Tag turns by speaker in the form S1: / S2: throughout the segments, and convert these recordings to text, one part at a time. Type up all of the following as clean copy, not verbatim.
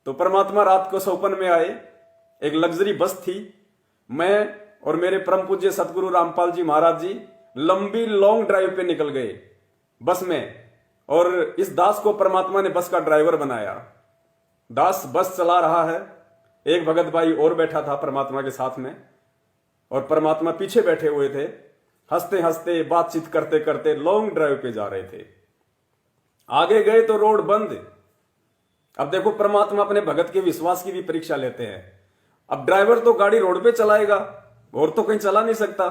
S1: तो परमात्मा रात को सौपन में आए। एक लग्जरी बस थी। मैं और मेरे परम पूज्य सतगुरु रामपाल जी महाराज जी लंबी लॉन्ग ड्राइव पे निकल गए बस में, और इस दास को परमात्मा ने बस का ड्राइवर बनाया। दास बस चला रहा है, एक भगत भाई और बैठा था परमात्मा के साथ में, और परमात्मा पीछे बैठे हुए थे। हंसते हंसते बातचीत करते करते लॉन्ग ड्राइव पे जा रहे थे। आगे गए तो रोड बंद। अब देखो, परमात्मा अपने भगत के विश्वास की भी परीक्षा लेते हैं। अब ड्राइवर तो गाड़ी रोड पे चलाएगा, और तो कहीं चला नहीं सकता।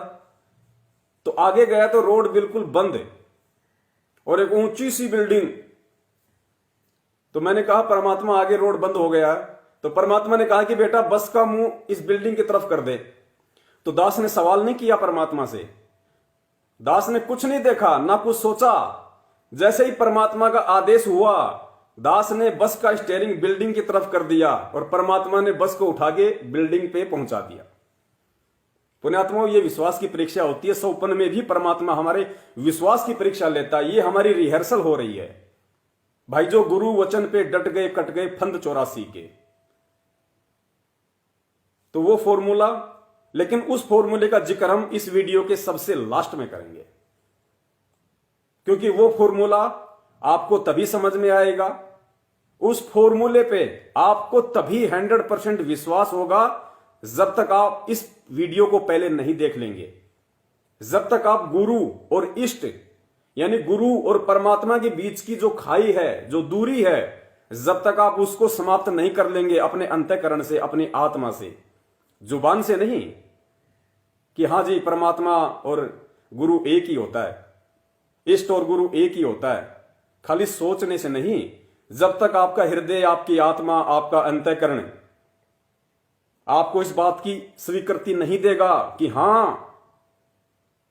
S1: तो आगे गया तो रोड बिल्कुल बंद और एक ऊंची सी बिल्डिंग। तो मैंने कहा परमात्मा आगे रोड बंद हो गया है। तो परमात्मा ने कहा कि बेटा बस का मुंह इस बिल्डिंग की तरफ कर दे। तो दास ने सवाल नहीं किया परमात्मा से। दास ने कुछ नहीं देखा, ना कुछ सोचा। जैसे ही परमात्मा का आदेश हुआ, दास ने बस का स्टीयरिंग बिल्डिंग की तरफ कर दिया और परमात्मा ने बस को उठा के बिल्डिंग पे पहुंचा दिया। पुण्यात्माओं, ये विश्वास की परीक्षा होती है। सौपन में भी परमात्मा हमारे विश्वास की परीक्षा लेता है। ये हमारी रिहर्सल हो रही है भाई। जो गुरु वचन पे डट गए कट गए फंद 84 के। तो वो फॉर्मूला, लेकिन उस फॉर्मूले का जिक्र हम इस वीडियो के सबसे लास्ट में करेंगे, क्योंकि वो फॉर्मूला आपको तभी समझ में आएगा, उस फॉर्मूले पे आपको तभी 100% विश्वास होगा जब तक आप इस वीडियो को पहले नहीं देख लेंगे। जब तक आप गुरु और इष्ट यानी गुरु और परमात्मा के बीच की जो खाई है, जो दूरी है, जब तक आप उसको समाप्त नहीं कर लेंगे अपने अंतःकरण से, अपनी आत्मा से, जुबान से नहीं कि हां जी परमात्मा और गुरु एक ही होता है, इष्ट और गुरु एक ही होता है, खाली सोचने से नहीं। जब तक आपका हृदय, आपकी आत्मा, आपका अंतःकरण आपको इस बात की स्वीकृति नहीं देगा कि हां,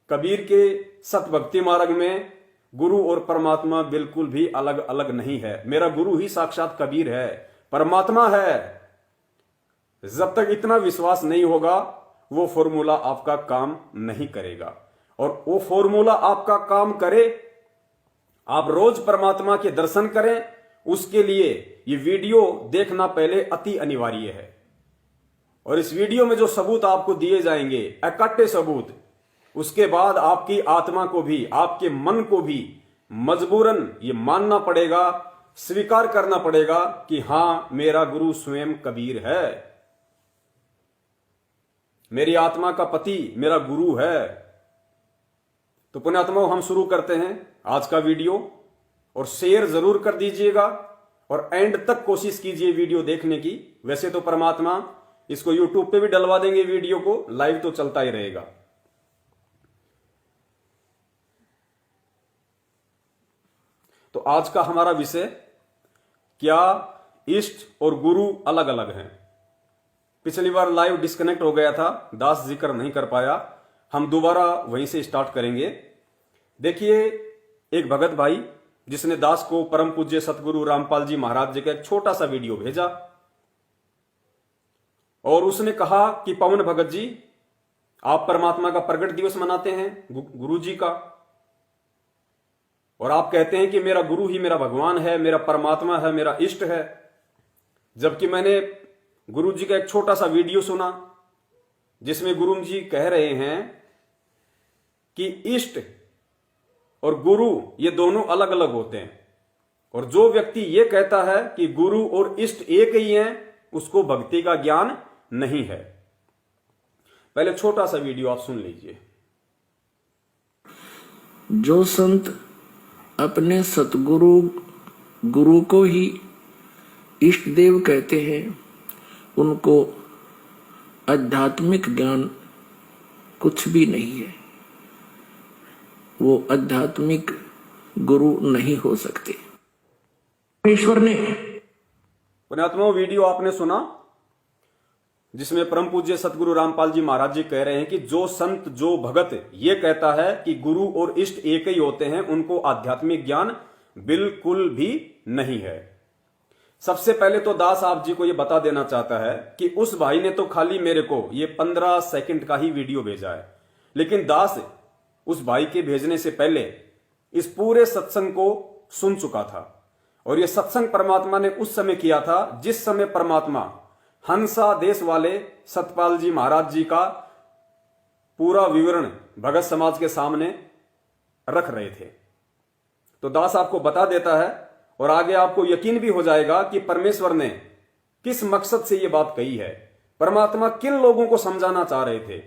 S1: कबीर के सत भक्ति मार्ग में गुरु और परमात्मा बिल्कुल भी अलग अलग नहीं है, मेरा गुरु ही साक्षात कबीर है, परमात्मा है, जब तक इतना विश्वास नहीं होगा वो फॉर्मूला आपका काम नहीं करेगा। और वो फॉर्मूला आपका काम करे, आप रोज परमात्मा के दर्शन करें, उसके लिए ये वीडियो देखना पहले अति अनिवार्य है। और इस वीडियो में जो सबूत आपको दिए जाएंगे, इकट्ठे सबूत, उसके बाद आपकी आत्मा को भी, आपके मन को भी मजबूरन ये मानना पड़ेगा, स्वीकार करना पड़ेगा कि हां, मेरा गुरु स्वयं कबीर है, मेरी आत्मा का पति मेरा गुरु है। तो पुण्यात्माओं, हम शुरू करते हैं आज का वीडियो, और शेयर जरूर कर दीजिएगा और एंड तक कोशिश कीजिए वीडियो देखने की। वैसे तो परमात्मा इसको यूट्यूब पे भी डलवा देंगे, वीडियो को लाइव तो चलता ही रहेगा। तो आज का हमारा विषय, क्या इष्ट और गुरु अलग अलग हैं। पिछली बार लाइव डिस्कनेक्ट हो गया था, दास जिक्र नहीं कर पाया, हम दोबारा वहीं से स्टार्ट करेंगे। देखिए, एक भगत भाई जिसने दास को परम पूज्य सतगुरु रामपाल जी महाराज जी का एक छोटा सा वीडियो भेजा, और उसने कहा कि पवन भगत जी, आप परमात्मा का प्रगट दिवस मनाते हैं, गुरु जी का, और आप कहते हैं कि मेरा गुरु ही मेरा भगवान है, मेरा परमात्मा है, मेरा इष्ट है। जबकि मैंने गुरु जी का एक छोटा सा वीडियो सुना जिसमें गुरु जी कह रहे हैं कि इष्ट और गुरु ये दोनों अलग अलग होते हैं, और जो व्यक्ति ये कहता है कि गुरु और इष्ट एक ही हैं, उसको भक्ति का ज्ञान नहीं है। पहले छोटा सा वीडियो आप सुन लीजिए।
S2: जो संत अपने सतगुरु गुरु को ही इष्ट देव कहते हैं, उनको आध्यात्मिक ज्ञान कुछ भी नहीं है, वो आध्यात्मिक गुरु नहीं हो सकते। ईश्वर ने
S1: पुण्यात्माओं, वीडियो आपने सुना जिसमें परम पूज्य सतगुरु रामपाल जी महाराज जी कह रहे हैं कि जो संत, जो भगत ये कहता है कि गुरु और इष्ट एक ही होते हैं, उनको आध्यात्मिक ज्ञान बिल्कुल भी नहीं है। सबसे पहले तो दास आप जी को ये बता देना चाहता है कि उस भाई ने तो खाली मेरे को ये 15 सेकंड का ही वीडियो भेजा है, लेकिन दास उस भाई के भेजने से पहले इस पूरे सत्संग को सुन चुका था, और ये सत्संग परमात्मा ने उस समय किया था जिस समय परमात्मा हंसा देश वाले सतपाल जी महाराज जी का पूरा विवरण भगत समाज के सामने रख रहे थे। तो दास आपको बता देता है और आगे आपको यकीन भी हो जाएगा कि परमेश्वर ने किस मकसद से यह बात कही है, परमात्मा किन लोगों को समझाना चाह रहे थे।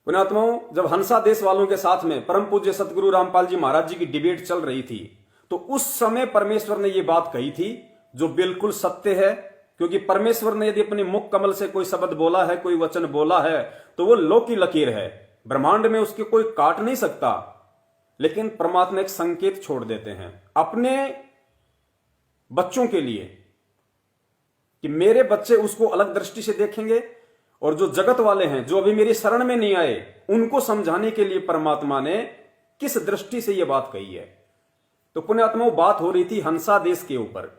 S1: पुण्यात्माओं, जब हंसा देश वालों के साथ में परम पूज्य सतगुरु रामपाल जी महाराज जी की डिबेट चल रही थी, तो उस समय परमेश्वर ने यह बात कही थी जो बिल्कुल सत्य है। क्योंकि परमेश्वर ने यदि अपने मुख कमल से कोई शब्द बोला है, कोई वचन बोला है, तो वो लो की लकीर है, ब्रह्मांड में उसके कोई काट नहीं सकता। लेकिन परमात्मा एक संकेत छोड़ देते हैं अपने बच्चों के लिए कि मेरे बच्चे उसको अलग दृष्टि से देखेंगे, और जो जगत वाले हैं जो अभी मेरी शरण में नहीं आए उनको समझाने के लिए परमात्मा ने किस दृष्टि से यह बात कही है। तो पुण्यात्माओं, बात हो रही थी हंसा देश के ऊपर,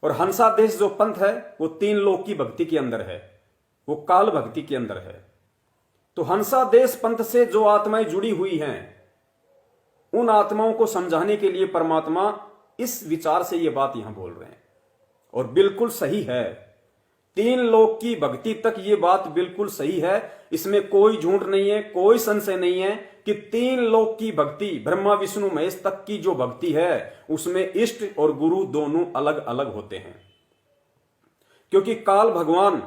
S1: और हंसा देश जो पंथ है वो 3 लोक की भक्ति के अंदर है, वो काल भक्ति के अंदर है। तो हंसा देश पंथ से जो आत्माएं जुड़ी हुई हैं, उन आत्माओं को समझाने के लिए परमात्मा इस विचार से यह बात यहां बोल रहे हैं, और बिल्कुल सही है। 3 लोक की भक्ति तक ये बात बिल्कुल सही है, इसमें कोई झूठ नहीं है, कोई संशय नहीं है कि 3 लोक की भक्ति ब्रह्मा विष्णु महेश तक की जो भक्ति है उसमें इष्ट और गुरु दोनों अलग अलग होते हैं। क्योंकि काल भगवान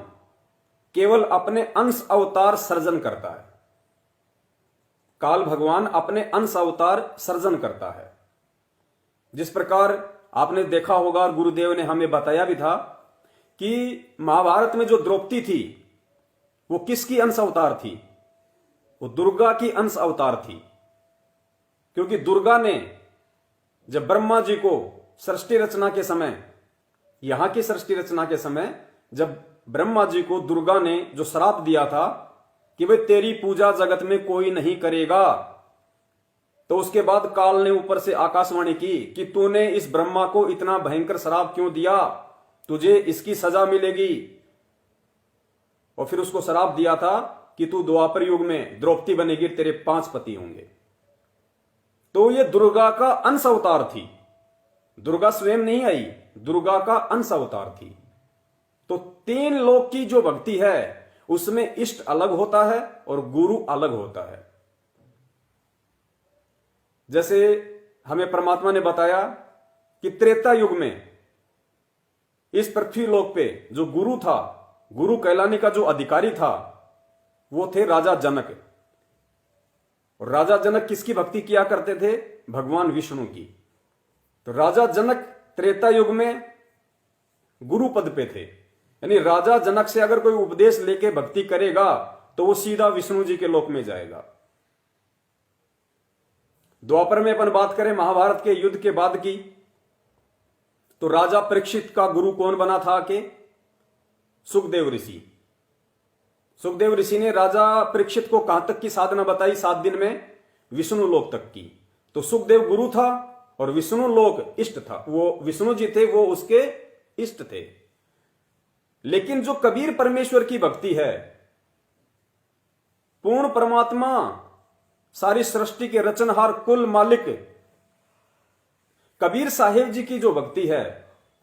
S1: केवल अपने अंश अवतार सर्जन करता है, काल भगवान अपने अंश अवतार सर्जन करता है। जिस प्रकार आपने देखा होगा और गुरुदेव ने हमें बताया भी था कि महाभारत में जो द्रौपदी थी वो किसकी अंश अवतार थी? वो दुर्गा की अंश अवतार थी। क्योंकि दुर्गा ने जब ब्रह्मा जी को सृष्टि रचना के समय, यहां की सृष्टि रचना के समय, जब ब्रह्मा जी को दुर्गा ने जो श्राप दिया था कि भाई तेरी पूजा जगत में कोई नहीं करेगा, तो उसके बाद काल ने ऊपर से आकाशवाणी की कि तूने इस ब्रह्मा को इतना भयंकर श्राप क्यों दिया, तुझे इसकी सजा मिलेगी। और फिर उसको श्राप दिया था कि तू द्वापर युग में द्रौपदी बनेगी, तेरे 5 पति होंगे। तो ये दुर्गा का अंश अवतार थी, दुर्गा स्वयं नहीं आई, दुर्गा का अंश अवतार थी। तो 3 लोक की जो भक्ति है उसमें इष्ट अलग होता है और गुरु अलग होता है। जैसे हमें परमात्मा ने बताया कि त्रेता युग में इस पृथ्वी लोक पे जो गुरु था, गुरु कहलाने का जो अधिकारी था, वो थे राजा जनक। और राजा जनक किसकी भक्ति किया करते थे? भगवान विष्णु की। तो राजा जनक त्रेता युग में गुरु पद पे थे, यानी राजा जनक से अगर कोई उपदेश लेके भक्ति करेगा तो वो सीधा विष्णु जी के लोक में जाएगा। द्वापर में अपन बात करें महाभारत के युद्ध के बाद की, तो राजा परीक्षित का गुरु कौन बना था? के सुखदेव ऋषि। सुखदेव ऋषि ने राजा परीक्षित को कहां तक की साधना बताई? 7 दिन में विष्णु लोक तक की। तो सुखदेव गुरु था और विष्णु लोक इष्ट था, वो विष्णु जी थे, वो उसके इष्ट थे। लेकिन जो कबीर परमेश्वर की भक्ति है, पूर्ण परमात्मा, सारी सृष्टि के रचनहार, कुल मालिक कबीर साहेब जी की जो भक्ति है,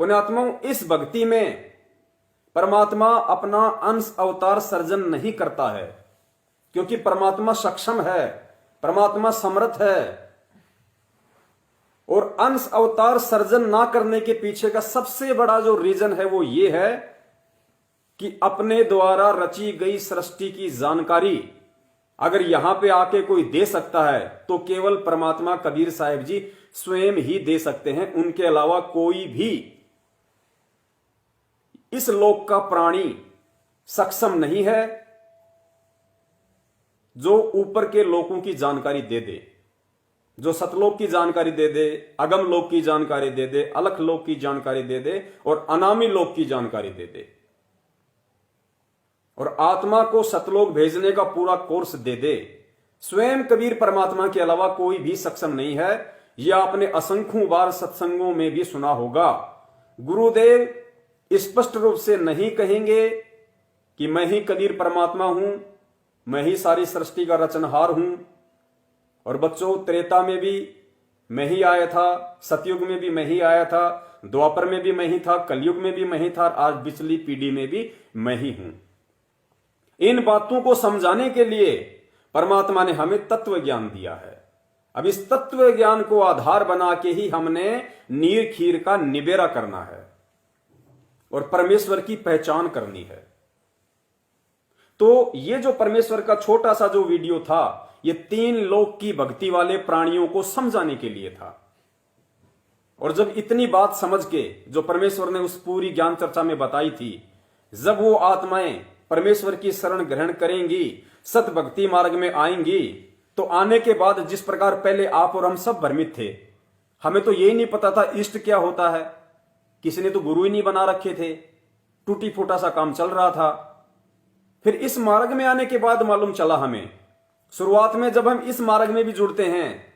S1: पुण्यात्माओं, इस भक्ति में परमात्मा अपना अंश अवतार सर्जन नहीं करता है, क्योंकि परमात्मा सक्षम है, परमात्मा समर्थ है। और अंश अवतार सर्जन ना करने के पीछे का सबसे बड़ा जो रीजन है वो ये है कि अपने द्वारा रची गई सृष्टि की जानकारी अगर यहां पे आके कोई दे सकता है तो केवल परमात्मा कबीर साहिब जी स्वयं ही दे सकते हैं। उनके अलावा कोई भी इस लोक का प्राणी सक्षम नहीं है जो ऊपर के लोकों की जानकारी दे दे, जो सतलोक की जानकारी दे दे, अगम लोक की जानकारी दे दे, अलख लोक की जानकारी दे दे और अनामी लोक की जानकारी दे दे, और आत्मा को सतलोक भेजने का पूरा कोर्स दे दे। स्वयं कबीर परमात्मा के अलावा कोई भी सक्षम नहीं है। यह आपने असंख्यों बार सत्संगों में भी सुना होगा। गुरुदेव स्पष्ट रूप से नहीं कहेंगे कि मैं ही कबीर परमात्मा हूं, मैं ही सारी सृष्टि का रचनहार हूं। और बच्चों, त्रेता में भी मैं ही आया था, सतयुग में भी मैं ही आया था, द्वापर में भी मैं ही था, कलयुग में भी मैं ही था, आज पिछली पीढ़ी में भी मैं ही हूं। इन बातों को समझाने के लिए परमात्मा ने हमें तत्व ज्ञान दिया है। अब इस तत्व ज्ञान को आधार बना के ही हमने नीर खीर का निबेरा करना है और परमेश्वर की पहचान करनी है। तो ये जो परमेश्वर का छोटा सा जो वीडियो था, ये 3 लोक की भक्ति वाले प्राणियों को समझाने के लिए था। और जब इतनी बात समझ के जो परमेश्वर ने उस पूरी ज्ञान चर्चा में बताई थी, जब वो आत्माएं परमेश्वर की शरण ग्रहण करेंगी, सत भक्ति मार्ग में आएंगी, तो आने के बाद जिस प्रकार पहले आप और हम सब भ्रमित थे, हमें तो यही नहीं पता था इष्ट क्या होता है, किसी ने तो गुरु ही नहीं बना रखे थे, टूटी फूटा सा काम चल रहा था। फिर इस मार्ग में आने के बाद मालूम चला हमें, शुरुआत में जब हम इस मार्ग में भी जुड़ते हैं,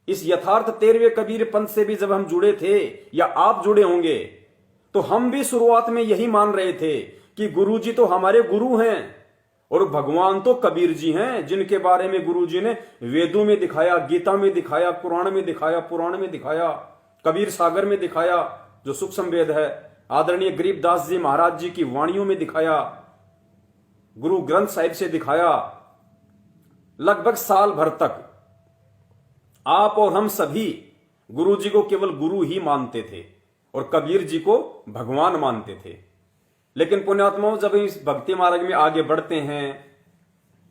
S1: इस यथार्थ 13वें कबीर पंथ से भी जब हम जुड़े थे या आप जुड़े होंगे, तो हम भी शुरुआत में यही मान रहे थे कि गुरु जी तो हमारे गुरु हैं और भगवान तो कबीर जी हैं, जिनके बारे में गुरु जी ने वेदों में दिखाया, गीता में दिखाया, कुरान में दिखाया, पुराण में दिखाया, कबीर सागर में दिखाया जो सूक्ष्म वेद है, आदरणीय गरीबदास जी महाराज जी की वाणियों में दिखाया, गुरु ग्रंथ साहिब से दिखाया। लगभग साल भर तक आप और हम सभी गुरु जी को केवल गुरु ही मानते थे और कबीर जी को भगवान मानते थे। लेकिन पुण्यात्माओं, जब इस भक्ति मार्ग में आगे बढ़ते हैं,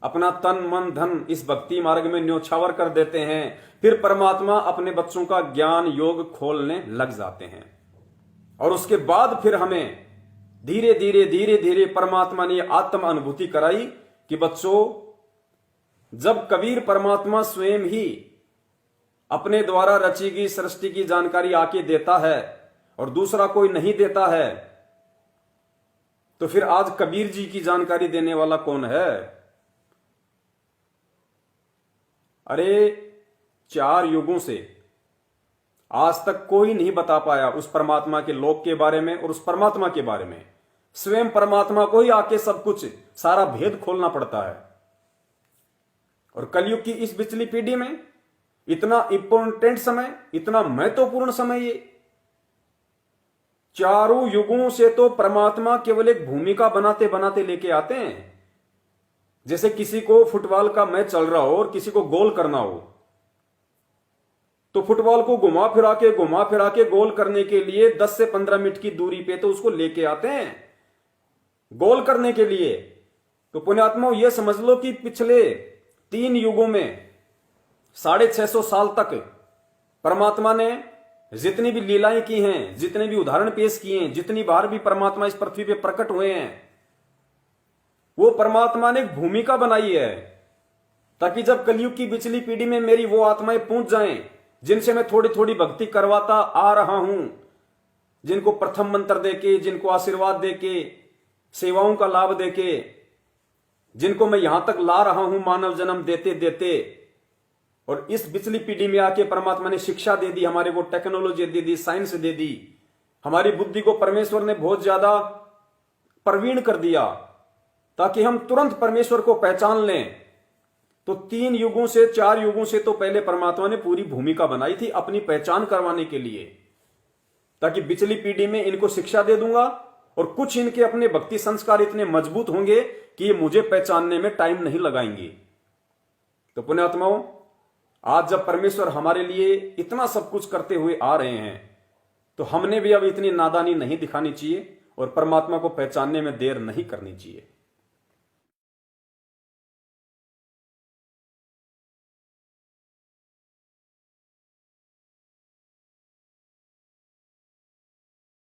S1: अपना तन मन धन इस भक्ति मार्ग में न्योछावर कर देते हैं, फिर परमात्मा अपने बच्चों का ज्ञान योग खोलने लग जाते हैं। और उसके बाद फिर हमें धीरे धीरे धीरे धीरे परमात्मा ने आत्म अनुभूति कराई कि बच्चों, जब कबीर परमात्मा स्वयं ही अपने द्वारा रची गई सृष्टि की जानकारी आके देता है और दूसरा कोई नहीं देता है, तो फिर आज कबीर जी की जानकारी देने वाला कौन है? अरे 4 युगों से आज तक कोई नहीं बता पाया उस परमात्मा के लोक के बारे में और उस परमात्मा के बारे में। स्वयं परमात्मा को ही आके सब कुछ सारा भेद खोलना पड़ता है। और कलयुग की इस पिछली पीढ़ी में इतना इंपॉर्टेंट समय, इतना महत्वपूर्ण समय, ये 4 युगों से तो परमात्मा केवल एक भूमिका बनाते बनाते लेके आते हैं। जैसे किसी को फुटबॉल का मैच चल रहा हो और किसी को गोल करना हो, तो फुटबॉल को घुमा फिरा के गोल करने के लिए 10 से 15 मिनट की दूरी पे तो उसको लेके आते हैं गोल करने के लिए। तो पुण्यात्माओं, यह समझ लो कि पिछले 3 युगों में 650 साल तक परमात्मा ने जितनी भी लीलाएं की हैं, जितने भी उदाहरण पेश किए हैं, जितनी बार भी परमात्मा इस पृथ्वी पे प्रकट हुए हैं, वो परमात्मा ने एक भूमिका बनाई है ताकि जब कलयुग की पिछली पीढ़ी में मेरी वो आत्माएं पहुंच जाएं जिनसे मैं थोड़ी थोड़ी भक्ति करवाता आ रहा हूं, जिनको प्रथम मंत्र देके, जिनको आशीर्वाद देके, सेवाओं का लाभ देके, जिनको मैं यहां तक ला रहा हूं मानव जन्म देते देते, और इस पिछली पीढ़ी में आके परमात्मा ने शिक्षा दे दी, हमारे को टेक्नोलॉजी दे दी, साइंस दे दी, हमारी बुद्धि को परमेश्वर ने बहुत ज्यादा प्रवीण कर दिया ताकि हम तुरंत परमेश्वर को पहचान लें। तो 3 युगों से 4 युगों से तो पहले परमात्मा ने पूरी भूमिका बनाई थी अपनी पहचान करवाने के लिए, ताकि पिछली पीढ़ी में इनको शिक्षा दे दूंगा और कुछ इनके अपने भक्ति संस्कार इतने मजबूत होंगे कि ये मुझे पहचानने में टाइम नहीं लगाएंगे। तो पुण्यात्माओं, आज जब परमेश्वर हमारे लिए इतना सब कुछ करते हुए आ रहे हैं, तो हमने भी अब इतनी नादानी नहीं दिखानी चाहिए और परमात्मा को पहचानने में देर नहीं करनी चाहिए।